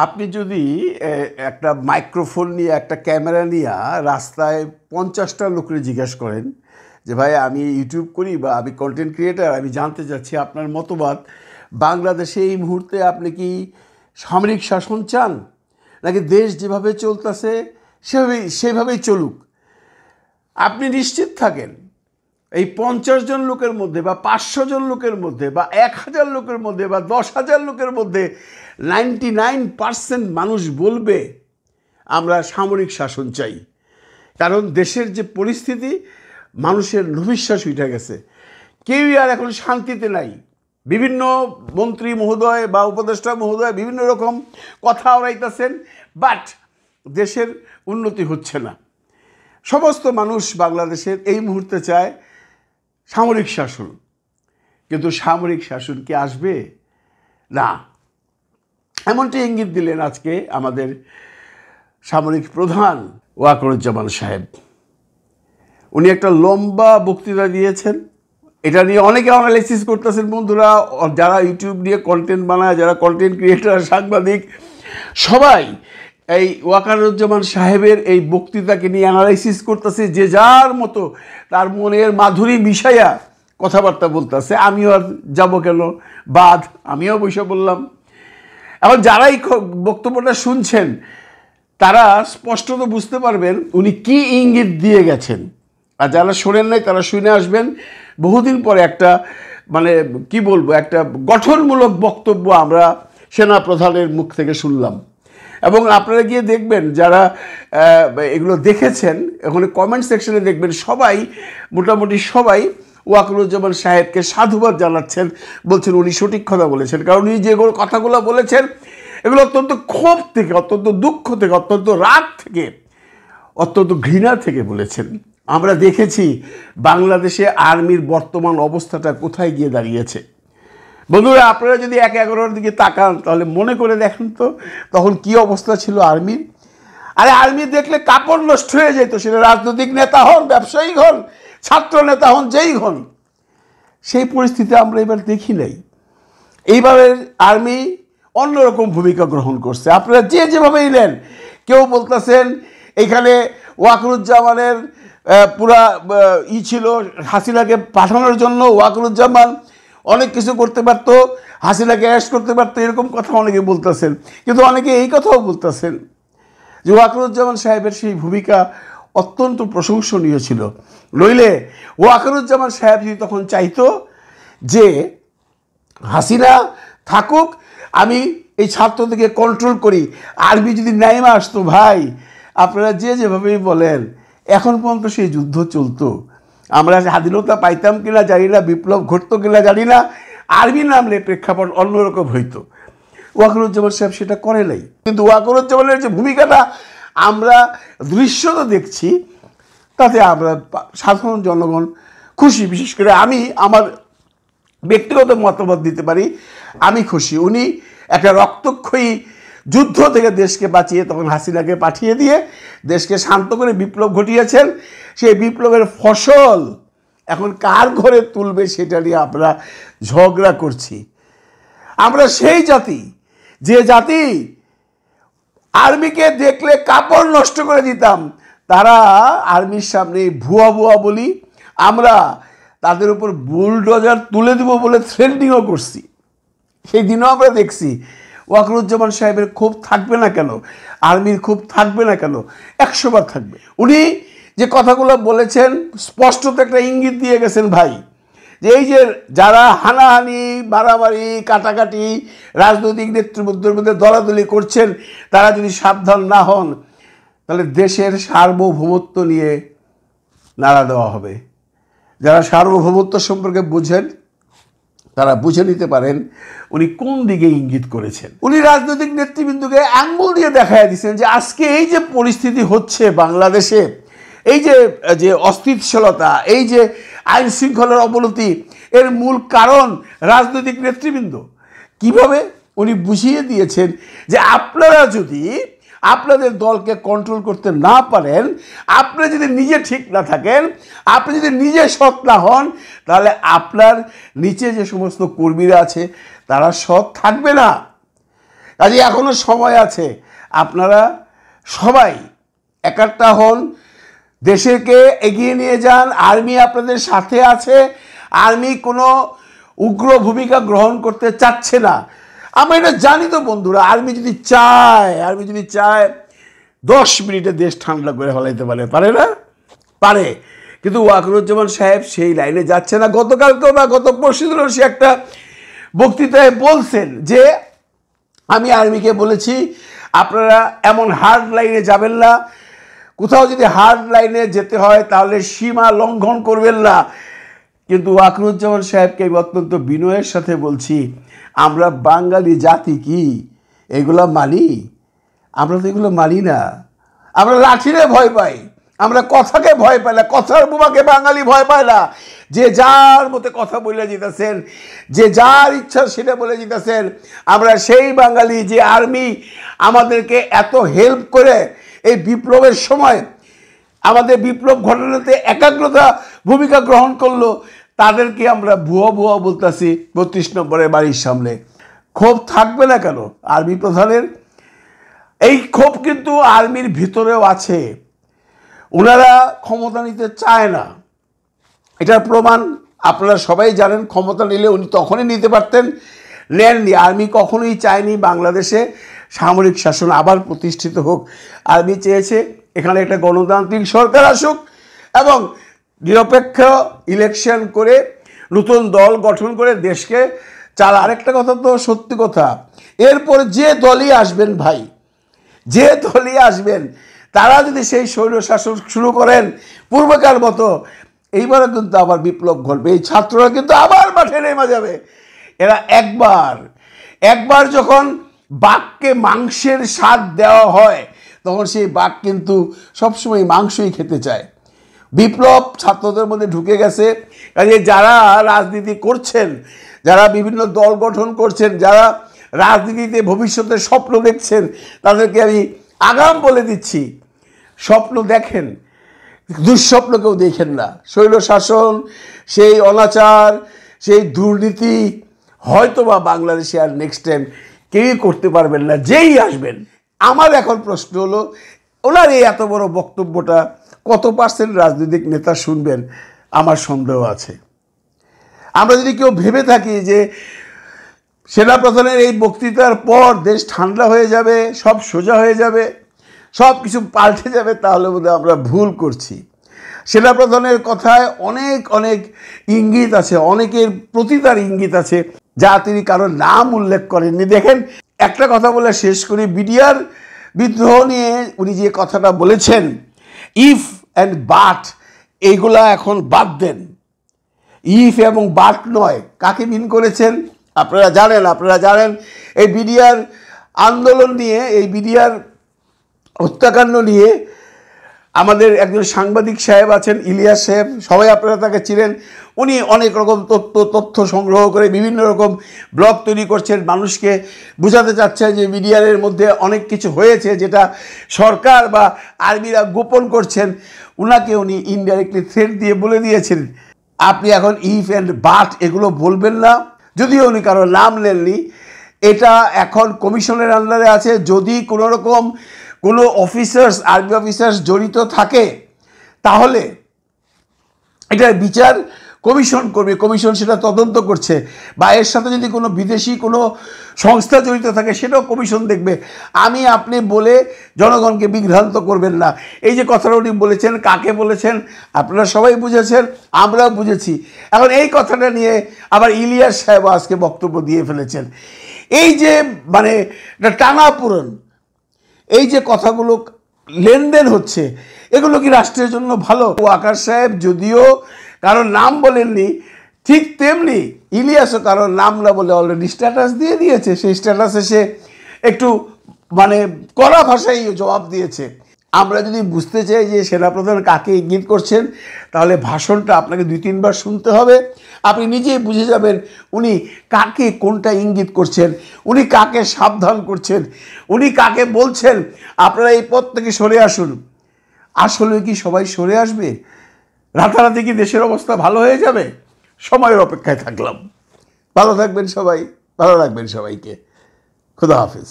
আপনি যদি একটা মাইক্রোফোন নিয়ে একটা ক্যামেরা নিয়ে রাস্তায় 50টা লোকের জিজ্ঞাসা করেন যে ভাই আমি ইউটিউব করি বা আমি কন্টেন্ট ক্রিয়েটার, আমি জানতে চাচ্ছি আপনার মতবাদ, বাংলাদেশে এই মুহূর্তে আপনি কি সামরিক শাসন চান নাকি দেশ যেভাবে চলতেছে সেভাবেই চলুক, আপনি নিশ্চিত থাকেন এই 50 জন লোকের মধ্যে বা 500 জন লোকের মধ্যে বা 1000 লোকের মধ্যে বা 10,000 লোকের মধ্যে 99% মানুষ বলবে আমরা সামরিক শাসন চাই। কারণ দেশের যে পরিস্থিতি, মানুষের নভিশ্বাস উঠে গেছে, কেউই আর এখন শান্তিতে নাই। বিভিন্ন মন্ত্রী মহোদয় বা উপদেষ্টা মহোদয় বিভিন্ন রকম কথা ওড়াইতেছেন, বাট দেশের উন্নতি হচ্ছে না। সমস্ত মানুষ বাংলাদেশের এই মুহূর্তে চায় সামরিক শাসন, কিন্তু সামরিক শাসন কি আসবে? না। এমনটি ইঙ্গিত দিলেন আজকে আমাদের সামরিক প্রধান ওয়াকারুজ্জামান সাহেব। উনি একটা লম্বা বক্তৃতা দিয়েছেন, এটা নিয়ে অনেকে অ্যানালাইসিস করতেছেন। বন্ধুরা যারা ইউটিউব নিয়ে কন্টেন্ট বানায়, যারা কন্টেন্ট ক্রিয়েটার, সাংবাদিক, সবাই এই ওয়াকারুজ্জামান সাহেবের এই বক্তৃতাকে নিয়ে অ্যানালাইসিস করতেছে, যে যার মতো তার মনের মাধুরী মিশাইয়া কথাবার্তা বলতেছে। আমিও আর যাবো কেন বাদ, আমিও বসে বললাম। এখন যারাই বক্তব্যটা শুনছেন তারা স্পষ্টত বুঝতে পারবেন উনি কি ইঙ্গিত দিয়ে গেছেন, আর যারা শোনেন নাই তারা শুনে আসবেন। বহুদিন পরে একটা কি বলবো, একটা গঠনমূলক বক্তব্য আমরা সেনা প্রধানের মুখ থেকে শুনলাম। এবং আপনারা গিয়ে দেখবেন যারা এগুলো দেখেছেন, ওখানে কমেন্ট সেকশনে দেখবেন সবাই, মোটামুটি সবাই ওয়াকারুজ্জামান সাহেবকে সাধুবাদ জানাচ্ছেন, বলছেন উনি সঠিক কথা বলেছেন। কারণ উনি যে কথাগুলো বলেছেন এগুলো অত্যন্ত ক্ষোভ থেকে, অত্যন্ত দুঃখ থেকে, অত্যন্ত রাগ থেকে, অত্যন্ত ঘৃণা থেকে বলেছেন। আমরা দেখেছি বাংলাদেশে আর্মির বর্তমান অবস্থাটা কোথায় গিয়ে দাঁড়িয়েছে। বন্ধুরা আপনারা যদি 1-11 দিকে তাকান তাহলে মনে করে দেখেন তো তখন কি অবস্থা ছিল আর্মির। আরে আর্মি দেখলে কাপড় নষ্ট হয়ে যেত, সেটা রাজনৈতিক নেতা হন, ব্যবসায়িক হন, ছাত্র নেতা হন, যেই হন। সেই পরিস্থিতি আমরা এবার দেখি নাই। এইবারে আর্মি অন্যরকম ভূমিকা গ্রহণ করছে। আপনারা যে যেভাবে এলেন, কেউ বলতেছেন এখানে ওয়াকারুজ্জামানের পুরা ছিল হাসিনাকে পাঠানোর জন্য, ওয়াকারুজ্জামান অনেক কিছু করতে পারত, হাসিনাকে অ্যারেস্ট করতে পারতো, এরকম কথা অনেকে বলতেছেন। কিন্তু অনেকে এই কথাও বলতেছেন যে ওয়াকারুজ্জামান সাহেবের সেই ভূমিকা অত্যন্ত প্রশংসনীয় ছিল। নইলে ওয়াকারুজ্জামান সাহেব যদি তখন চাইতো যে হাসিনা থাকুক, আমি এই ছাত্রদেরকে কন্ট্রোল করি, আর্মি যদি নাইমা আসতো, ভাই আপনারা যে যেভাবেই বলেন এখন পর্যন্ত সেই যুদ্ধ চলতো। আমরা স্বাধীনতা পাইতাম কিনা জানি না, বিপ্লব ঘটতো কিনা জানি না, আর্মি নামলে প্রেক্ষাপট অন্যরকম হইতো। ওয়াকারুজ্জামান সাহেব সেটা করে নাই। কিন্তু ওয়াকারুজ্জামানের যে ভূমিকাটা আমরা দৃশ্যত দেখছি, তাতে আমরা সাধারণ জনগণ খুশি। বিশেষ করে আমি আমার ব্যক্তিগত মতামত দিতে পারি, আমি খুশি। উনি একটা রক্তক্ষয়ী যুদ্ধ থেকে দেশকে বাঁচিয়ে তখন হাসিনাকে পাঠিয়ে দিয়ে দেশকে শান্ত করে বিপ্লব ঘটিয়েছেন। সেই বিপ্লবের ফসল এখন কার ঘরে তুলবে সেটা নিয়ে আমরা ঝগড়া করছি। আমরা সেই জাতি, যে জাতি আর্মিকে দেখলে কাপড় নষ্ট করে দিতাম, তারা আর্মির সামনে ভুয়া ভুয়া বলি, আমরা তাদের উপর বুলডোজার তুলে দেব বলে থ্রেটনিংও করছি। সেই দিনও আমরা দেখছি। ওয়াকারুজ্জামান সাহেবের ক্ষোভ থাকবে না কেন? আর্মির ক্ষোভ থাকবে না কেন? 100 বার থাকবে। উনি যে কথাগুলো বলেছেন স্পষ্টত একটা ইঙ্গিত দিয়ে গেছেন ভাই, যে এই যে যারা হানাহানি, মারামারি, কাটাকাটি, রাজনৈতিক নেতৃবৃন্দের মধ্যে দলাদলি করছেন, তারা যদি সাবধান না হন তাহলে দেশের সার্বভৌমত্ব নিয়ে নাড়া দেওয়া হবে। যারা সার্বভৌমত্ব সম্পর্কে বুঝেন তারা বুঝে নিতে পারেন উনি কোন দিকে ইঙ্গিত করেছেন। উনি রাজনৈতিক নেতৃবৃন্দকে আঙ্গুল দিয়ে দেখায় দিচ্ছেন যে আজকে এই যে পরিস্থিতি হচ্ছে বাংলাদেশে, এই যে অস্থিতিশীলতা, এই যে আইন শৃঙ্খলার অবনতি, এর মূল কারণ রাজনৈতিক নেতৃবৃন্দ। কিভাবে উনি বুঝিয়ে দিয়েছেন যে আপনারা যদি আপনাদের দলকে কন্ট্রোল করতে না পারেন, আপনি যদি নিজে ঠিক না থাকেন, আপনি যদি নিজে সৎ না হন, তাহলে আপনার নিচে যে সমস্ত কর্মীরা আছে তারা সৎ থাকবে না। কাজে এখনো সময় আছে, আপনারা সবাই একাট্টা হন, দেশকে এগিয়ে নিয়ে যান। আর্মি আপনাদের সাথে আছে, আর্মি কোনো উগ্র ভূমিকা গ্রহণ করতে চাচ্ছে না। আমরা এটা জানি তো বন্ধুরা, আর্মি যদি চায় 10 মিনিটে দেশ ঠান্ডা করে ফেলাইতে পারে না? পারে। কিন্তু ওয়াকারুজ্জামান সাহেব সেই লাইনে যাচ্ছে না। গতকালকেও বা গত পরশুদিনও সে একটা বক্তৃতায় বলছেন যে আমি আর্মিকে বলেছি আপনারা এমন হার্ড লাইনে যাবেন না, কোথাও যদি হার্ড লাইনে যেতে হয় তাহলে সীমা লঙ্ঘন করবেন না। কিন্তু ওয়াকারুজ্জামান সাহেবকে আমি অত্যন্ত বিনয়ের সাথে বলছি, আমরা বাঙালি জাতি কি এগুলো মানি? আমরা তো এগুলো মানি না। আমরা লাঠিরে ভয় পাই, আমরা কথাকে ভয় পাই না, কথার বোমাকে বাঙালি ভয় পায় না। যে যার মতে কথা বলে যেতেছেন, যে যার ইচ্ছা সেটা বলে যেতেছেন। আমরা সেই বাঙালি যে আর্মি আমাদেরকে এত হেল্প করে এই বিপ্লবের সময়, আমাদের বিপ্লব ঘটানোতে একাগ্রতা ভূমিকা গ্রহণ করলো, তাদেরকে আমরা ভুয়া বলতেছি 32 নম্বরের বাড়ির সামনে। ক্ষোভ থাকবে না কেন আর্মি প্রধানের? এই ক্ষোভ কিন্তু আর্মির ভিতরেও আছে। ওনারা ক্ষমতা নিতে চায় না, এটার প্রমাণ আপনারা সবাই জানেন। ক্ষমতা নিলে উনি তখনই নিতে পারতেন, নেননি। আর্মি কখনোই চায়নি বাংলাদেশে সামরিক শাসন আবার প্রতিষ্ঠিত হোক। আর্মি চেয়েছে এখানে একটা গণতান্ত্রিক সরকার আসুক এবং নিরপেক্ষ ইলেকশন করে নতুন দল গঠন করে দেশকে চালা। আরেকটা কথা তো সত্যি কথা, এরপর যে দলই আসবেন ভাই, যে দলই আসবেন, তারা যদি সেই স্বৈর শাসন শুরু করেন পূর্বকার মতো, এইবারও কিন্তু আবার বিপ্লব ঘটবে। এই ছাত্ররা কিন্তু আবার মাঠে নেমে যাবে। এরা একবার যখন বাঘকে মাংসের স্বাদ দেওয়া হয়, তখন সেই বাঘ কিন্তু সবসময় মাংসই খেতে চায়। বিপ্লব ছাত্রদের মধ্যে ঢুকে গেছে। কাজে যারা রাজনীতি করছেন, যারা বিভিন্ন দল গঠন করছেন, যারা রাজনীতিতে ভবিষ্যতের স্বপ্ন দেখছেন, তাদেরকে আমি আগাম বলে দিচ্ছি, স্বপ্ন দেখেন, দুঃস্বপ্ন কেউ দেখেন না। শৈল শাসন, সেই অনাচার, সেই দুর্নীতি হয়তোবা বাংলাদেশে আর নেক্সট টাইম কেউই করতে পারবেন না, যেই আসবেন। আমার এখন প্রশ্ন হলো, ওনার এই এত বড় বক্তব্যটা কত পার্সেন্ট রাজনৈতিক নেতা শুনবেন? আমার সন্দেহ আছে। আমরা যদি কেউ ভেবে থাকি যে সেনাপ্রধানের এই বক্তৃতার পর দেশ ঠান্ডা হয়ে যাবে, সব সোজা হয়ে যাবে, সব কিছু পাল্টে যাবে, তাহলে বোধহয় আমরা ভুল করছি। সেনাপ্রধানের কথায় অনেক ইঙ্গিত আছে, অনেকের প্রতি তার ইঙ্গিত আছে, যা তিনি কারোর নাম উল্লেখ করেননি। দেখেন, একটা কথা বলে শেষ করি। বিডিআর বিদ্রোহ নিয়ে উনি যে কথাটা বলেছেন, ইফ অ্যান্ড বাট, এইগুলা এখন বাদ দেন। ইফ এবং বাট নয়, কাকে মিন করেছেন আপনারা জানেন। এই বিডিআর আন্দোলন নিয়ে, এই বিডিআর হত্যাকাণ্ড নিয়ে আমাদের একজন সাংবাদিক সাহেব আছেন, ইলিয়াস সাহেব, সবাই আপনারা তাকে চিনেন। উনি অনেক রকম তথ্য সংগ্রহ করে বিভিন্ন রকম ব্লগ তৈরি করছেন, মানুষকে বোঝাতে চাচ্ছেন যে বিডিআরের মধ্যে অনেক কিছু হয়েছে যেটা সরকার বা আর্মিরা গোপন করছেন। উনাকে উনি ইনডাইরেক্টলি থ্রেট দিয়ে বলে দিয়েছেন, আপনি এখন ইফ অ্যান্ড বাট এগুলো বলবেন না। যদিও উনি কারো নাম নেননি, এটা এখন কমিশনের আন্ডারে আছে। যদি কোনো রকম কোনো অফিসার্স, আর্মি অফিসার্স জড়িত থাকে, তাহলে এটার বিচার কমিশন করবে। কমিশন সেটা তদন্ত করছে। বা এর সাথে যদি কোনো বিদেশি কোনো সংস্থা জড়িত থাকে, সেটাও কমিশন দেখবে। আমি আপনি বলে জনগণকে বিভ্রান্ত করবেন না। এই যে কথাটা উনি বলেছেন, কাকে বলেছেন আপনারা সবাই বুঝেছেন, আমরাও বুঝেছি। এখন এই কথাটা নিয়ে আবার ইলিয়াস সাহেব আজকে বক্তব্য দিয়ে ফেলেছেন। এই যে মানে টানাপোড়েন, এই যে কথাগুলো লেনদেন হচ্ছে, এগুলো কি রাষ্ট্রের জন্য ভালো? ওয়াকার সাহেব যদিও কারোর নাম বলেননি, ঠিক তেমনি ইলিয়াসও কারোর নাম না বলে অলরেডি স্ট্যাটাস দিয়ে দিয়েছে। সেই স্ট্যাটাসে সে একটু মানে কড়া ভাষায় জবাব দিয়েছে। আমরা যদি বুঝতে চাই যে সেনাপ্রধান কাকে ইঙ্গিত করছেন, তাহলে ভাষণটা আপনাকে 2-3 বার শুনতে হবে। আপনি নিজেই বুঝে যাবেন উনি কাকে কোনটা ইঙ্গিত করছেন, উনি কাকে সাবধান করছেন, উনি কাকে বলছেন আপনারা এই পথ থেকে সরে আসুন। আসলে কি সবাই সরে আসবে? রাতারাতি কি দেশের অবস্থা ভালো হয়ে যাবে? সময়ের অপেক্ষায় থাকলাম। ভালো থাকবেন সবাই, ভালো রাখবেন সবাইকে। খুদা হাফেজ।